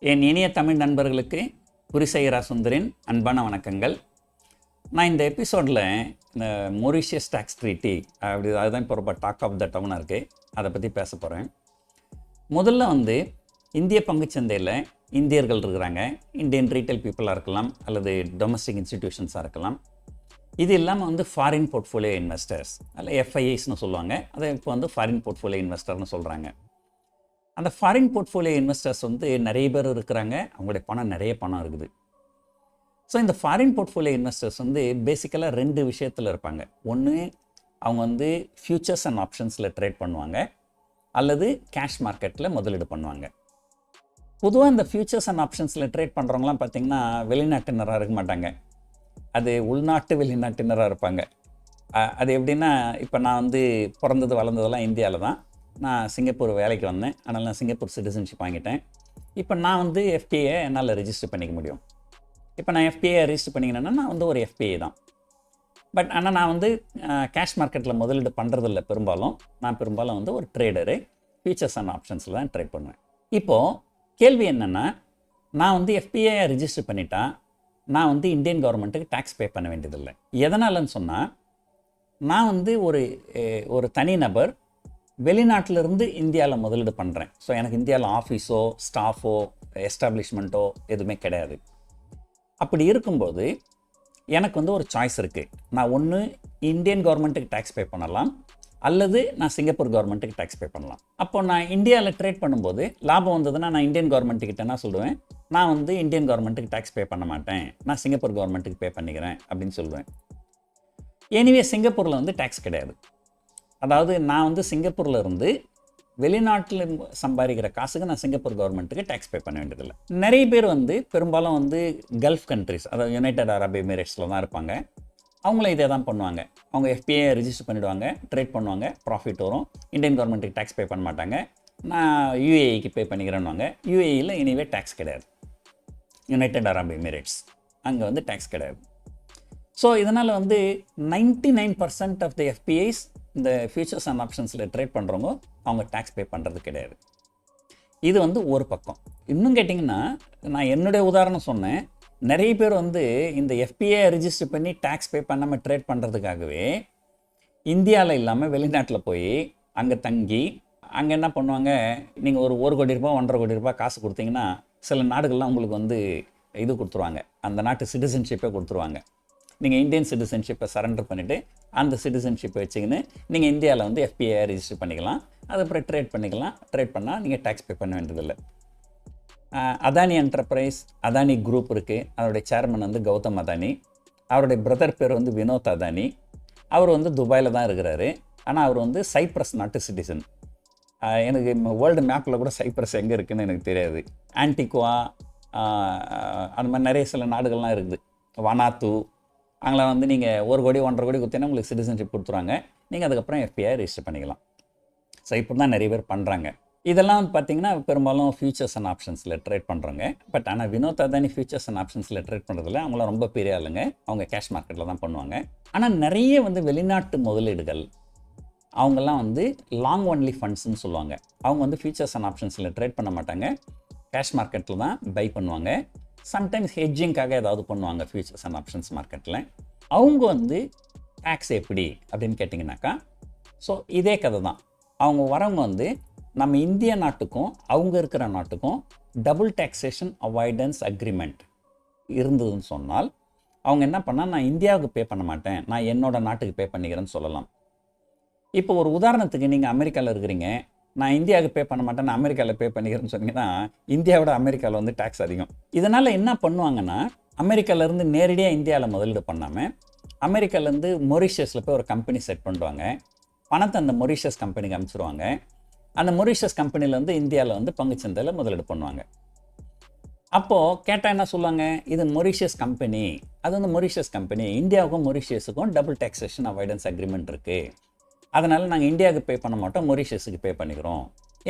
என் இனிய தமிழ் நண்பர்களுக்கு புரிசையரா சுந்தரின் அன்பான வணக்கங்கள். நான் இந்த எபிசோடில் இந்த மொரிஷியஸ் டேக்ஸ் ட்ரீட்டி அதுதான் இப்போ ரொம்ப டாக் ஆஃப் த டவுனாக இருக்குது. அதை பற்றி பேச போகிறேன். முதல்ல இந்திய பங்குச்சந்தையில் இந்தியர்கள் இருக்கிறாங்க. இந்தியன் ரீட்டைல் பீப்புளாக இருக்கலாம் அல்லது டொமஸ்டிக் இன்ஸ்டிடியூஷன்ஸாக இருக்கலாம். இது இல்லாமல் ஃபாரின் போர்ட்ஃபோலியோ இன்வெஸ்டர்ஸ் அல்ல எஃப்ஐஐஸ்னு சொல்லுவாங்க. அதை இப்போ ஃபாரின் போர்ட்ஃபோலியோ இன்வெஸ்டர்னு சொல்கிறாங்க. அந்த ஃபாரின் போர்ட்ஃபோலியோ இன்வெஸ்டர்ஸ் நிறைய பேர் இருக்கிறாங்க. அவங்களுடைய நிறைய பணம் இருக்குது. ஸோ இந்த ஃபாரின் போர்ட்ஃபோலியோ இன்வெஸ்டர்ஸ் பேசிக்கலாக ரெண்டு விஷயத்தில் இருப்பாங்க. ஒன்று, அவங்க ஃபியூச்சர்ஸ் அண்ட் ஆப்ஷன்ஸில் ட்ரேட் பண்ணுவாங்க அல்லது கேஷ் மார்க்கெட்டில் முதலீடு பண்ணுவாங்க. பொதுவாக இந்த ஃபியூச்சர்ஸ் அண்ட் ஆப்ஷன்ஸில் ட்ரேட் பண்ணுறவங்களாம் பார்த்திங்கன்னா வெளிநாட்டினராக இருக்க மாட்டாங்க. அது உள்நாட்டு வெளிநாட்டினராக இருப்பாங்க. அது எப்படின்னா, இப்போ நான் பிறந்தது வளர்ந்ததெல்லாம் இந்தியாவில் தான். நான் சிங்கப்பூர் வேலைக்கு வந்தேன். அதனால் நான் சிங்கப்பூர் சிட்டிசன்ஷிப் வாங்கிட்டேன். இப்போ நான் எஃபிஐயை என்னால் ரெஜிஸ்டர் பண்ணிக்க முடியும். இப்போ நான் எஃபிஐயை ரெஜிஸ்டர் பண்ணிக்கினேன்னா நான் ஒரு எஃபிஐ தான். பட் ஆனால் நான் கேஷ் மார்க்கெட்டில் முதலீடு பண்ணுறதில்ல. நான் பெரும்பாலும் ஒரு ட்ரேடரு. ஃபியூச்சர்ஸ் அண்ட் ஆப்ஷன்ஸில் தான் ட்ரேட் பண்ணுவேன். இப்போது கேள்வி என்னென்னா, நான் எஃபிஐயை ரெஜிஸ்டர் பண்ணிட்டா நான் இந்தியன் கவர்மெண்ட்டுக்கு டேக்ஸ் பே பண்ண வேண்டியதில்லை. எதனாலன்னு சொன்னால், நான் ஒரு தனிநபர் வெளிநாட்டிலிருந்து இந்தியாவில் முதலீடு பண்ணுறேன். ஸோ எனக்கு இந்தியாவில் ஆஃபீஸோ ஸ்டாஃபோ எஸ்டாப்ளிஷ்மெண்ட்டோ எதுவுமே கிடையாது. அப்படி இருக்கும்போது எனக்கு ஒரு சாய்ஸ் இருக்குது. நான் ஒன்று இந்தியன் கவர்மெண்ட்டுக்கு டேக்ஸ் பே பண்ணலாம் அல்லது நான் சிங்கப்பூர் கவர்மெண்ட்டுக்கு டேக்ஸ் பே பண்ணலாம். அப்போ நான் இந்தியாவில் ட்ரேட் பண்ணும்போது லாபம் வந்ததுன்னா நான் இந்தியன் கவர்மெண்ட்டுக்கிட்ட என்ன சொல்லுவேன், நான் இந்தியன் கவர்மெண்ட்டுக்கு டேக்ஸ் பே பண்ண மாட்டேன், நான் சிங்கப்பூர் கவர்மெண்ட்டுக்கு பே பண்ணிக்கிறேன் அப்படின்னு சொல்லுவேன். எனிவே சிங்கப்பூரில் டேக்ஸ் கிடையாது. அதாவது நான் சிங்கப்பூரில் இருந்து வெளிநாட்டில் சம்பாதிக்கிற காசுக்கு நான் சிங்கப்பூர் கவர்மெண்ட்டுக்கு டேக்ஸ் பே பண்ண வேண்டியதில்லை. நிறைய பேர் பெரும்பாலும் கல்ஃப் கண்ட்ரிஸ், அதாவது யுனைடெட் அரப் எமிரேட்ஸில் தான் இருப்பாங்க. அவங்களும் இதே தான் பண்ணுவாங்க. அவங்க எஃபிஐ ரெஜிஸ்டர் பண்ணிவிடுவாங்க, ட்ரேட் பண்ணுவாங்க, ப்ராஃபிட் வரும். இந்தியன் கவர்மெண்ட்டுக்கு டேக்ஸ் பே பண்ண மாட்டாங்க. நான் யுஏஇக்கு பே பண்ணிக்கிறேன்னுவாங்க. யுஏஇயில் எனிவே டேக்ஸ் கிடையாது. யுனைடெட் அரப் எமிரேட்ஸ் அங்கே டேக்ஸ் கிடையாது. ஸோ இதனால் 99% ஆஃப் த எஃபிஐஸ் இந்த ஃபியூச்சர்ஸ் அண்ட் ஆப்ஷன்ஸில் ட்ரேட் பண்ணுறவங்க அவங்க டேக்ஸ் பே பண்ணுறது கிடையாது. இது ஒரு பக்கம். இன்னும் கேட்டிங்கன்னா, நான் என்னுடைய உதாரணம் சொன்னேன். நிறைய பேர் இந்த எஃபிஐ ரெஜிஸ்டர் பண்ணி டேக்ஸ் பே பண்ணாமல் ட்ரேட் பண்ணுறதுக்காகவே இந்தியாவில் இல்லாமல் வெளிநாட்டில் போய் அங்கே தங்கி அங்கே என்ன பண்ணுவாங்க, நீங்கள் ஒரு கோடி ரூபாய் 1.5 கோடி ரூபாய் காசு கொடுத்தீங்கன்னா சில நாடுகள்லாம் உங்களுக்கு இது கொடுத்துருவாங்க, அந்த நாட்டு சிட்டிசன்ஷிப்பே கொடுத்துருவாங்க. நீங்கள் இந்தியன் சிட்டிசன்ஷிப்பை சரண்டர் பண்ணிவிட்டு அந்த சிட்டிசன்ஷிப்பை வச்சுக்கின்னு நீங்கள் இந்தியாவில் எஃபிஐ ரெஜிஸ்டர் பண்ணிக்கலாம். அதுக்கப்புறம் ட்ரேட் பண்ணிக்கலாம். ட்ரேட் பண்ணால் நீங்கள் டேக்ஸ் பே பண்ண வேண்டியதில்லை. அதானி என்டர்பிரைஸ், அதானி குரூப் இருக்குது. அதோடைய சேர்மன் கௌதம் அதானி. அவருடைய பிரதர் பேர் வினோத் அதானி. அவர் துபாயில் தான் இருக்கிறாரு. ஆனால் அவர் சைப்ரஸ் நாட்டு சிட்டிசன். எனக்கு வேர்ல்டு மேப்பில் கூட சைப்ரஸ் எங்கே இருக்குதுன்னு எனக்கு தெரியாது. ஆன்டிகுவா அந்த மாதிரி நிறைய சில நாடுகள்லாம் இருக்குது. வனாத்து அங்கே நீங்கள் 1 கோடி 1.5 கோடி கொடுத்தீங்கன்னா உங்களுக்கு சிட்டிசன்ஷிப் கொடுத்துருவாங்க. நீங்கள் அதுக்கப்புறம் எஃபிஐ ரெஜிஸ்டர் பண்ணிக்கலாம். ஸோ இப்படி தான் நிறைய பேர் பண்ணுறாங்க. இதெல்லாம் பார்த்திங்கன்னா பெரும்பாலும் ஃபியூச்சர்ஸ் அண்ட் ஆப்ஷன்ஸில் ட்ரேட் பண்ணுறாங்க. பட் ஆனால் வினோத் அதானி ஃபியூச்சர்ஸ் அண்ட் ஆப்ஷன்ஸில் ட்ரேட் பண்ணுறதில்ல. அவங்களாம் ரொம்ப பெரிய ஆளுங்க. அவங்க கேஷ் மார்க்கெட்டில் தான் பண்ணுவாங்க. ஆனால் நிறைய வெளிநாட்டு முதலீடுகள் அவங்கெல்லாம் லாங் ஒன்லி ஃபண்ட்ஸ்னு சொல்லுவாங்க. அவங்க ஃபியூச்சர்ஸ் அண்ட் ஆப்ஷன்ஸில் ட்ரேட் பண்ண மாட்டாங்க. கேஷ் மார்க்கெட்டில் தான் பை பண்ணுவாங்க. சம்டைம்ஸ் ஹெட்ஜிங்காக ஏதாவது பண்ணுவாங்க ஃபியூச்சர்ஸ் அண்ட் ஆப்ஷன்ஸ் மார்க்கெட்டில். அவங்க டேக்ஸ் எப்படி அப்படின்னு கேட்டிங்கனாக்கா, ஸோ இதே கதை தான். அவங்க வரவங்க நம்ம இந்திய நாட்டுக்கும் அவங்க இருக்கிற நாட்டுக்கும் டபுள் டேக்ஸேஷன் அவாய்டன்ஸ் அக்ரிமெண்ட் இருந்ததுன்னு சொன்னால், அவங்க என்ன பண்ணால், நான் இந்தியாவுக்கு பே பண்ண மாட்டேன், நான் என்னோடய நாட்டுக்கு பே பண்ணிக்கிறேன்னு சொல்லலாம். இப்போ ஒரு உதாரணத்துக்கு, நீங்கள் அமெரிக்காவில் இருக்கிறீங்க, நான் இந்தியாவுக்கு பே பண்ண மாட்டேன், நான் அமெரிக்காவில் பே பண்ணிக்கிறேன்னு சொன்னீங்கன்னா இந்தியாவோட அமெரிக்காவில் டேக்ஸ் அதிகம். இதனால் என்ன பண்ணுவாங்கன்னா, அமெரிக்காவிலேருந்து நேரடியாக இந்தியாவில் முதலீடு பண்ணாமல் அமெரிக்காவிலேருந்து மொரிஷியஸில் போய் ஒரு கம்பெனி செட் பண்ணுவாங்க. பணத்தை அந்த மொரிஷியஸ் கம்பெனிக்கு அனுப்பிச்சிடுவாங்க. அந்த மொரிஷியஸ் கம்பெனியில் இந்தியாவில் பங்குச்சந்தையில் முதலீடு பண்ணுவாங்க. அப்போது கேட்டால் என்ன சொல்லுவாங்க, இது மொரிஷியஸ் கம்பெனி, அது மொரிஷியஸ் கம்பெனி, இந்தியாவுக்கும் மொரிஷியஸுக்கும் டபுள் டேக்ஸேஷன் அவாய்டன்ஸ் அக்ரிமெண்ட் இருக்குது, அதனால் நாங்கள் இந்தியாவுக்கு பே பண்ண மாட்டோம், மொரிஷியஸுக்கு பே பண்ணிக்கிறோம்.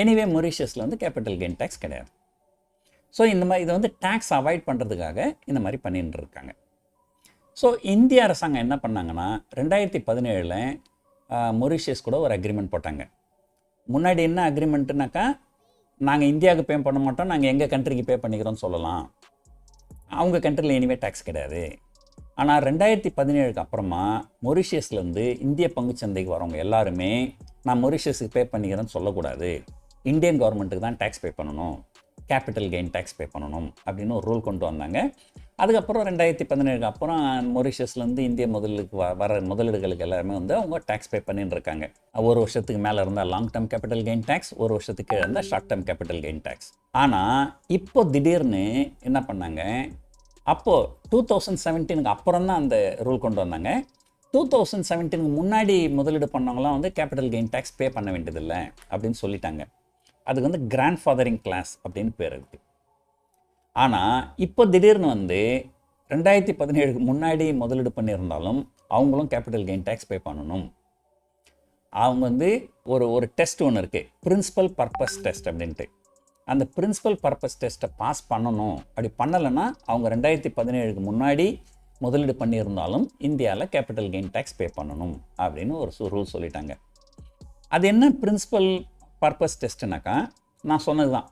எனிவே மொரிஷியஸில் கேபிட்டல் கெயின் டேக்ஸ் கிடையாது. ஸோ இந்த மாதிரி இதை டேக்ஸ் அவாய்ட் பண்ணுறதுக்காக இந்த மாதிரி பண்ணிட்டு இருக்காங்க. ஸோ இந்திய அரசாங்கம் என்ன பண்ணாங்கன்னா, 2017 மொரிஷியஸ் கூட ஒரு அக்ரிமெண்ட் போட்டாங்க. முன்னாடி என்ன அக்ரிமெண்ட்டுனாக்கா, நாங்கள் இந்தியாவுக்கு பே பண்ண மாட்டோம், நாங்கள் எங்கள் கண்ட்ரிக்கு பே பண்ணிக்கிறோம்னு சொல்லலாம். அவங்க கண்ட்ரியில் எனிவே டேக்ஸ் கிடையாது. ஆனால் 2017 அப்புறமா மொரிஷியஸ்லேருந்து இந்திய பங்குச்சந்தைக்கு வரவங்க எல்லாருமே நான் மொரிஷியஸுக்கு பே பண்ணிக்கிறேன்னு சொல்லக்கூடாது, இந்தியன் கவர்மெண்ட்டுக்கு தான் டேக்ஸ் பே பண்ணணும், கேபிட்டல் கெயின் டேக்ஸ் பே பண்ணணும் அப்படின்னு ஒரு ரூல் கொண்டு வந்தாங்க. அதுக்கப்புறம் 2017 அப்புறம் மொரிஷியஸ்லேருந்து இந்திய முதலுக்கு வர முதலீடுகளுக்கு எல்லாருமே வந்து அவங்க டேக்ஸ் பே பண்ணின்னு இருக்காங்க. ஒரு வருஷத்துக்கு மேலே இருந்தால் long term capital gain tax, ஒரு வருஷத்துக்கு கீழே இருந்தால் short term capital gain tax. ஆனால் இப்போ திடீர்னு என்ன பண்ணாங்க, அப்போது 2017 அப்புறம் தான் அந்த ரூல் கொண்டு வந்தாங்க. 2017 முன்னாடி முதலீடு பண்ணவங்களாம் வந்து கேபிட்டல் கெயின் டேக்ஸ் பே பண்ண வேண்டியதில்லை அப்படின்னு சொல்லிட்டாங்க. அதுக்கு வந்து கிராண்ட் ஃபாதரிங் கிளாஸ் அப்படின்னு பேர் இருக்குது. ஆனால் இப்போ திடீர்னு வந்து 2017 முன்னாடி முதலீடு பண்ணியிருந்தாலும் அவங்களும் கேபிட்டல் கெயின் டேக்ஸ் பே பண்ணணும். அவங்க வந்து ஒரு டெஸ்ட் ஒன்று இருக்குது, பிரின்சிபல் பர்பஸ் டெஸ்ட் அப்படின்ட்டு. அந்த பிரின்சிபல் பர்பஸ் டெஸ்ட்டை பாஸ் பண்ணணும். அப்படி பண்ணலைன்னா அவங்க 2017 முன்னாடி முதலீடு பண்ணியிருந்தாலும் இந்தியாவில் கேபிட்டல் கெயின் டேக்ஸ் பே பண்ணணும் அப்படின்னு ஒரு ரூல் சொல்லிட்டாங்க. அது என்ன பிரின்சிபல் பர்பஸ் டெஸ்ட்டுனாக்கா, நான் சொன்னது தான்,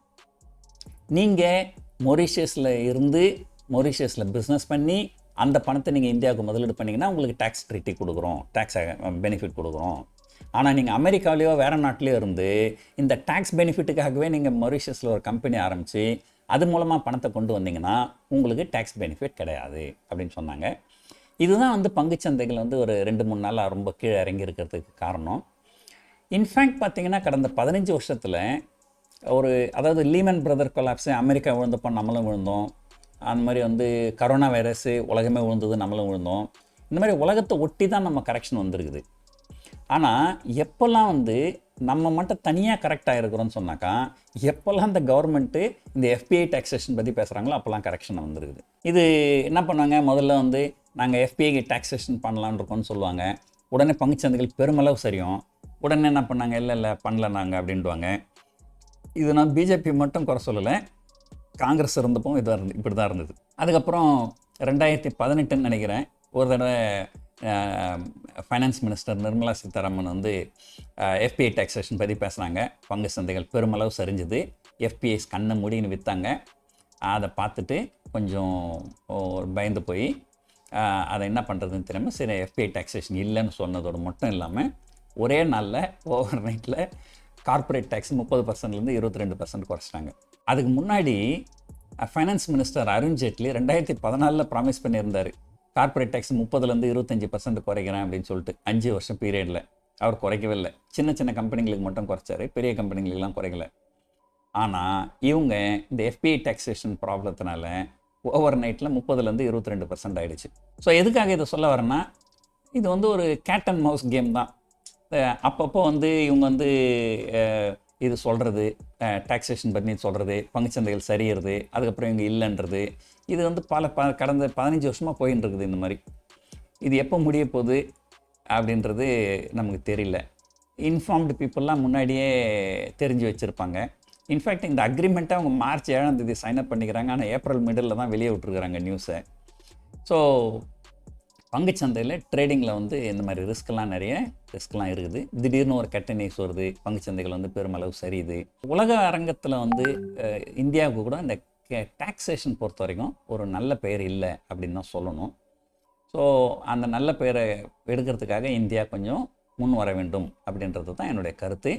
நீங்கள் மொரிஷியஸில் பிஸ்னஸ் பண்ணி அந்த பணத்தை நீங்கள் இந்தியாவுக்கு முதலீடு பண்ணிங்கன்னா உங்களுக்கு டேக்ஸ் ட்ரீட்டி கொடுக்குறோம், டேக்ஸ் பெனிஃபிட் கொடுக்குறோம். ஆனால் நீங்கள் அமெரிக்காவிலையோ வேறு நாட்டிலையோ இருந்து இந்த டேக்ஸ் பெனிஃபிட்டுக்காகவே நீங்கள் மொரிஷியஸில் ஒரு கம்பெனி ஆரம்பித்து அது மூலமாக பணத்தை கொண்டு வந்தீங்கன்னா உங்களுக்கு டேக்ஸ் பெனிஃபிட் கிடையாது அப்படின்னு சொன்னாங்க. இதுதான் வந்து பங்குச்சந்தைகள் வந்து ஒரு 2-3 நாளாக ரொம்ப கீழே இறங்கி இருக்கிறதுக்கு காரணம். இன்ஃபேக்ட் பார்த்திங்கன்னா கடந்த 15 வருஷத்தில் அதாவது லீமன் பிரதர் கொலாப்ஸு அமெரிக்கா விழுந்தப்போ நம்மளும் விழுந்தோம், அந்த மாதிரி வந்து கரோனா வைரஸு உலகமே விழுந்தது நம்மளும் விழுந்தோம். இந்த மாதிரி உலகத்தை ஒட்டி தான் நம்ம கரெக்ஷன் வந்துருக்குது. ஆனால் எப்போல்லாம் வந்து நம்ம மட்டும் தனியாக கரெக்டாக இருக்கிறோன்னு சொன்னாக்கா, எப்போல்லாம் இந்த கவர்மெண்ட்டு இந்த எஃபிஐ டாக்ஸேஷன் பற்றி பேசுகிறாங்களோ அப்போல்லாம் கரெக்ஷன் வந்துருக்குது. இது என்ன பண்ணாங்க, முதல்ல வந்து நாங்கள் எஃபிஐ டாக்ஸேஷன் பண்ணலான்னு இருக்கோம்னு சொல்லுவாங்க. உடனே பங்குச்சந்தைகள் பெருமளவு சரியும். உடனே என்ன பண்ணாங்க, இல்லை பண்ணல நாங்கள் அப்படின்ட்டுவாங்க. இது நான் பிஜேபி மட்டும் குறை சொல்லலை, காங்கிரஸ் இருந்தப்போ இப்படி தான் இருந்தது. அதுக்கப்புறம் 2018 நினைக்கிறேன், ஒரு தடவை ஃபைனான்ஸ் மினிஸ்டர் நிர்மலா சீதாராமன் வந்து எஃபிஐ டாக்ஸேஷன் பற்றி பேசுனாங்க. பங்கு சந்தைகள் பெருமளவு சரிஞ்சுது, எஃபிஐஸ் கண்ணை மூடின்னு விற்றாங்க. அதை பார்த்துட்டு கொஞ்சம் பயந்து போய் அதை என்ன பண்ணுறதுன்னு தெரியாமல் சரி எஃபிஐ டாக்ஸேஷன் இல்லைன்னு சொன்னதோடு மட்டும் இல்லாமல் ஒரே நாளில் ஓவர் நைட்டில் கார்ப்பரேட் டேக்ஸ் 30%லேருந்து 22% குறைச்சிட்டாங்க. அதுக்கு முன்னாடி finance minister Arun Jaitley 2014 promise பண்ணியிருந்தார், கார்ப்பரேட் டேக்ஸ் 30%லேருந்து 25% குறைக்கிறேன் அப்படின்னு சொல்லிட்டு 5 வருஷம் பீரியடில். அவர் குறைக்கவே இல்லை, சின்ன சின்ன கம்பெனிங்களுக்கு மட்டும் குறைச்சார், பெரிய கம்பெனிங்களுக்கெல்லாம் குறைக்கல. ஆனால் இவங்க இந்த எஃபிஐ டாக்ஸேஷன் ப்ராப்ளத்தினால ஓவர் நைட்டில் 30%லேருந்து 22% ஆகிடுச்சு. ஸோ எதுக்காக இதை சொல்ல வரேன்னா, இது வந்து ஒரு கேட் அண்ட் மவுஸ் கேம் தான். அப்பப்போ வந்து இவங்க வந்து இது சொல்கிறது, டாக்ஸேஷன் பண்ணி சொல்கிறது, பங்குச்சந்தைகள் சரியிறது, அதுக்கப்புறம் இவங்க இல்லைன்றது, இது வந்து கடந்த 15 வருஷமாக போயின்னு இருக்குது. இந்த மாதிரி இது எப்போ முடிய போகுது அப்படின்றது நமக்கு தெரியல. இன்ஃபார்ம்டு பீப்புளெலாம் முன்னாடியே தெரிஞ்சு வச்சுருப்பாங்க. இன்ஃபேக்ட் இந்த அக்ரிமெண்ட்டை அவங்க மார்ச் 7 சைன் அப் பண்ணிக்கிறாங்க, ஆனால் ஏப்ரல் மிடில் தான் வெளியே விட்டுருக்குறாங்க நியூஸை. ஸோ பங்குச்சந்தையில் ட்ரேடிங்கில் வந்து இந்த மாதிரி நிறைய ரிஸ்க்லாம் இருக்குது. திடீர்னு ஒரு கெட்ட நியூஸ் வருது, பங்குச்சந்தைகள் வந்து பெருமளவு சரியுது. உலக அரங்கத்தில் வந்து இந்தியாவுக்கு கூட இந்த டாக்ஸேஷன் பொறுத்த வரைக்கும் ஒரு நல்ல பெயர் இல்லை அப்படின்னு தான் சொல்லணும். ஸோ அந்த நல்ல பெயரை எடுக்கிறதுக்காக இந்தியா கொஞ்சம் முன் வர வேண்டும் அப்படின்றது தான் என்னுடைய கருத்து.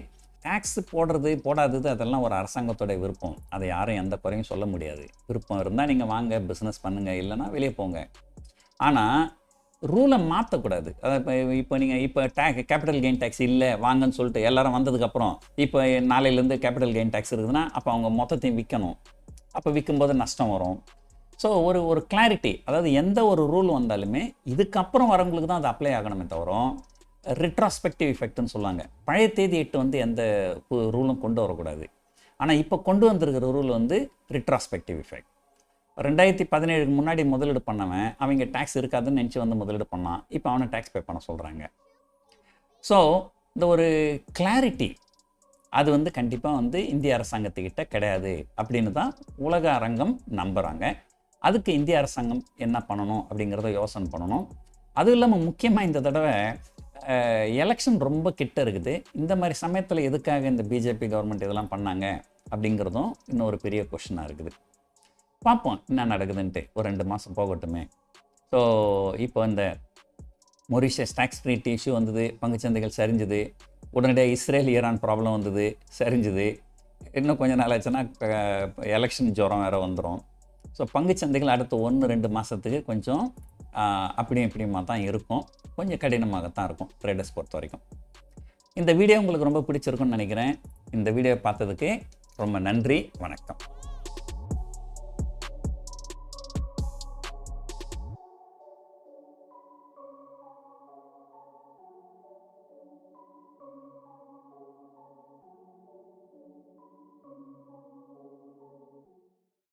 டேக்ஸ் போடாதது அதெல்லாம் ஒரு அரசாங்கத்தோடைய விருப்பம், அதை யாரும் எந்த குறையும் சொல்ல முடியாது. விருப்பம் இருந்தால் நீங்கள் வாங்க பிஸ்னஸ் பண்ணுங்கள், இல்லைனா வெளியே போங்க. ஆனால் ரூலை மாற்றக்கூடாது. அதாவது இப்போ நீங்கள் கேபிட்டல் கெயின் டேக்ஸ் இல்லை வாங்கன்னு சொல்லிட்டு எல்லோரும் வந்ததுக்கப்புறம் இப்போ நாளையிலேருந்து கேபிட்டல் கெயின் டேக்ஸ் இருக்குதுன்னா அப்போ அவங்க மொத்தத்தையும் விற்கணும். அப்போ விற்கும்போது நஷ்டம் வரும். ஸோ ஒரு கிளாரிட்டி, அதாவது எந்த ஒரு ரூல் வந்தாலுமே இதுக்கப்புறம் வரவங்களுக்கு தான் அது அப்ளை ஆகணுமே தவிர ரிட்ராஸ்பெக்டிவ் எஃபெக்ட்னு சொல்லுவாங்க, பழைய தேதி வந்து எந்த ரூலும் கொண்டு வரக்கூடாது. ஆனால் இப்போ கொண்டு வந்திருக்கிற ரூல் வந்து ரிட்ராஸ்பெக்டிவ் எஃபெக்ட். 2017 முன்னாடி முதலீடு பண்ணவன் அவங்க டேக்ஸ் இருக்காதுன்னு நினச்சி வந்து முதலீடு பண்ணான், இப்போ அவனை டேக்ஸ் பே பண்ண சொல்கிறாங்க. ஸோ இந்த ஒரு கிளாரிட்டி அது வந்து கண்டிப்பாக வந்து இந்திய அரசாங்கத்துக்கிட்ட கிடையாது அப்படின்னு தான் உலக அரங்கம் நம்புகிறாங்க. அதுக்கு இந்திய அரசாங்கம் என்ன பண்ணணும் அப்படிங்கிறத யோசனை பண்ணணும். அதுவும் இல்லாமல் முக்கியமாக இந்த தடவை எலெக்ஷன் ரொம்ப கிட்ட இருக்குது. இந்த மாதிரி சமயத்தில் எதுக்காக இந்த பிஜேபி கவர்மெண்ட் இதெல்லாம் பண்ணாங்க அப்படிங்கிறதும் இன்னொரு பெரிய கொஷனாக இருக்குது. பார்ப்போம் என்ன நடக்குதுன்ட்டு, ஒரு 2 மாதம் போகட்டுமே. ஸோ இப்போ இந்த மொரிஷியஸ் டாக்ஸ் ட்ரீட்டி இஷ்யூ வந்தது, பங்குச்சந்தைகள் சரிஞ்சுது. உடனடியாக இஸ்ரேல் ஈரான் ப்ராப்ளம் வந்தது, சரிஞ்சுது. இன்னும் கொஞ்சம் நாள் ஆச்சுன்னா எலெக்ஷன் ஜுரம் வேறு வந்துடும். ஸோ பங்குச்சந்தைகள் அடுத்த 1-2 மாதத்துக்கு கொஞ்சம் அப்படியும் இப்படியுமா தான் இருக்கும், கொஞ்சம் கடினமாகத்தான் இருக்கும் ட்ரேடர்ஸ் பொறுத்த வரைக்கும். இந்த வீடியோ உங்களுக்கு ரொம்ப பிடிச்சிருக்குன்னு நினைக்கிறேன். இந்த வீடியோ பார்த்ததுக்கு ரொம்ப நன்றி, வணக்கம்.